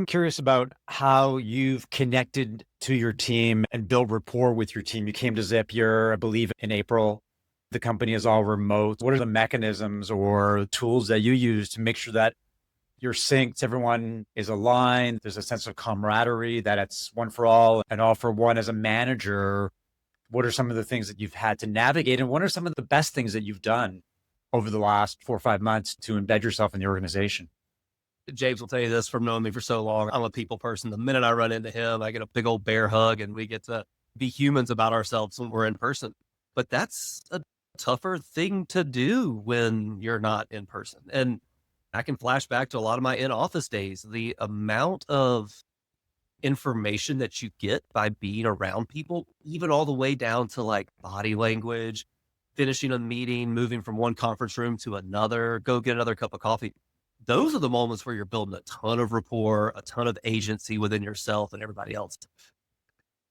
I'm curious about how you've connected to your team and build rapport with your team. You came to Zapier, I believe, in April. The company is all remote. What are the mechanisms or tools that you use to make sure that you're synced, everyone is aligned, there's a sense of camaraderie, that it's one for all and all for one as a manager? What are some of the things that you've had to navigate? And what are some of the best things that you've done over the last 4 or 5 months to embed yourself in the organization? James will tell you this from knowing me for so long. I'm a people person. The minute I run into him, I get a big old bear hug and we get to be humans about ourselves when we're in person. But that's a tougher thing to do when you're not in person. And I can flash back to a lot of my in office days. The amount of information that you get by being around people, even all the way down to like body language, finishing a meeting, moving from one conference room to another, go get another cup of coffee. Those are the moments where you're building a ton of rapport, a ton of agency within yourself and everybody else.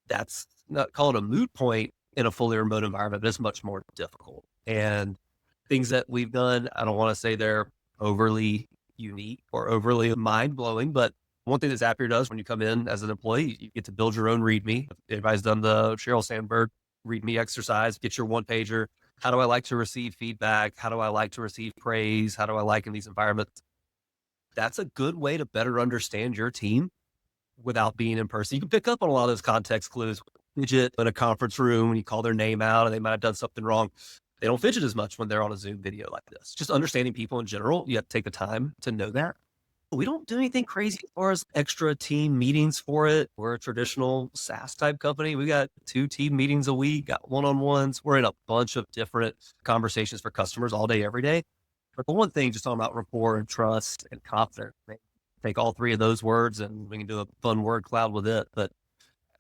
That's not call it a moot point in a fully remote environment, but it's much more difficult. And things that we've done, I don't want to say they're overly unique or overly mind blowing, but one thing that Zapier does when you come in as an employee, you get to build your own README. Everybody's done the Sheryl Sandberg README exercise, get your one pager. How do I like to receive feedback? How do I like to receive praise? How do I like in these environments? That's a good way to better understand your team without being in person. You can pick up on a lot of those context clues. Fidget in a conference room when you call their name out and they might have done something wrong. They don't fidget as much when they're on a Zoom video like this. Just understanding people in general, you have to take the time to know that. We don't do anything crazy as far as extra team meetings for it. We're a traditional SaaS type company. We got 2 team meetings a week, got one-on-ones. We're in a bunch of different conversations for customers all day, every day. But the one thing, just talking about rapport and trust and confidence, take all three of those words and we can do a fun word cloud with it. But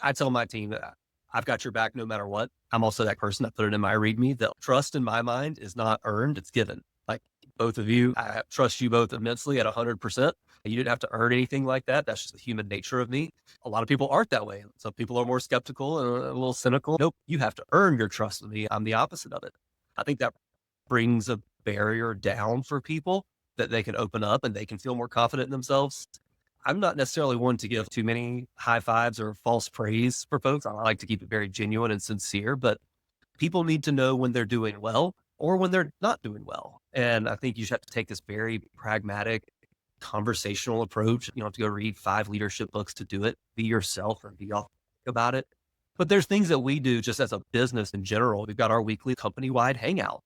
I tell my team that I've got your back no matter what. I'm also that person that put it in my README that trust in my mind is not earned, it's given. Like both of you, I trust you both immensely at 100%. You didn't have to earn anything like that. That's just the human nature of me. A lot of people aren't that way. Some people are more skeptical and a little cynical. Nope, you have to earn your trust with me. I'm the opposite of it. I think that brings a barrier down for people that they can open up and they can feel more confident in themselves. I'm not necessarily one to give too many high fives or false praise for folks. I like to keep it very genuine and sincere, but people need to know when they're doing well or when they're not doing well. And I think you should have to take this very pragmatic, conversational approach. You don't have to go read 5 leadership books to do it. Be yourself and be authentic about it. But there's things that we do just as a business in general. We've got our weekly company-wide hangout.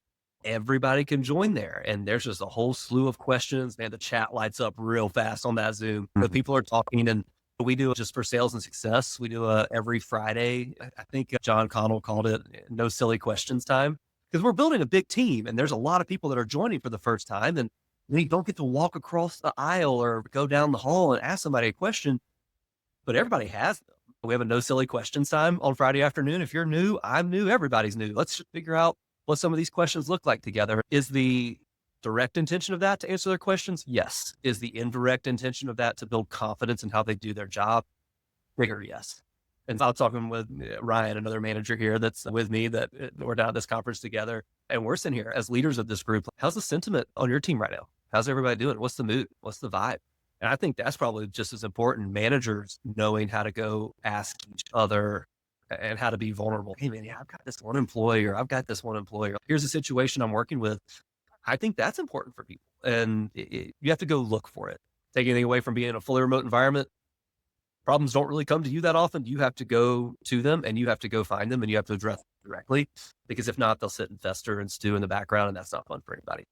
Everybody can join there. And there's just a whole slew of questions. Man, the chat lights up real fast on that Zoom. The people are talking and we do it just for sales and success. We do every Friday. I think John Connell called it no silly questions time because we're building a big team and there's a lot of people that are joining for the first time. And you don't get to walk across the aisle or go down the hall and ask somebody a question, but everybody has them. We have a no silly questions time on Friday afternoon. If you're new, I'm new, everybody's new. Let's figure out what some of these questions look like together. Is the direct intention of that to answer their questions? Yes. Is the indirect intention of that to build confidence in how they do their job? Bigger yes. And I was talking with Ryan, another manager here that's with me, that we're down at this conference together. And we're sitting here as leaders of this group. How's the sentiment on your team right now? How's everybody doing? What's the mood? What's the vibe? And I think that's probably just as important. Managers knowing how to go ask each other and how to be vulnerable. Hey man, yeah, I've got this one employee or I've got this one employer. Here's a situation I'm working with. I think that's important for people. And you have to go look for it. Take anything away from being in a fully remote environment. Problems don't really come to you that often. You have to go to them and you have to go find them and you have to address them directly because if not, they'll sit and fester and stew in the background and that's not fun for anybody.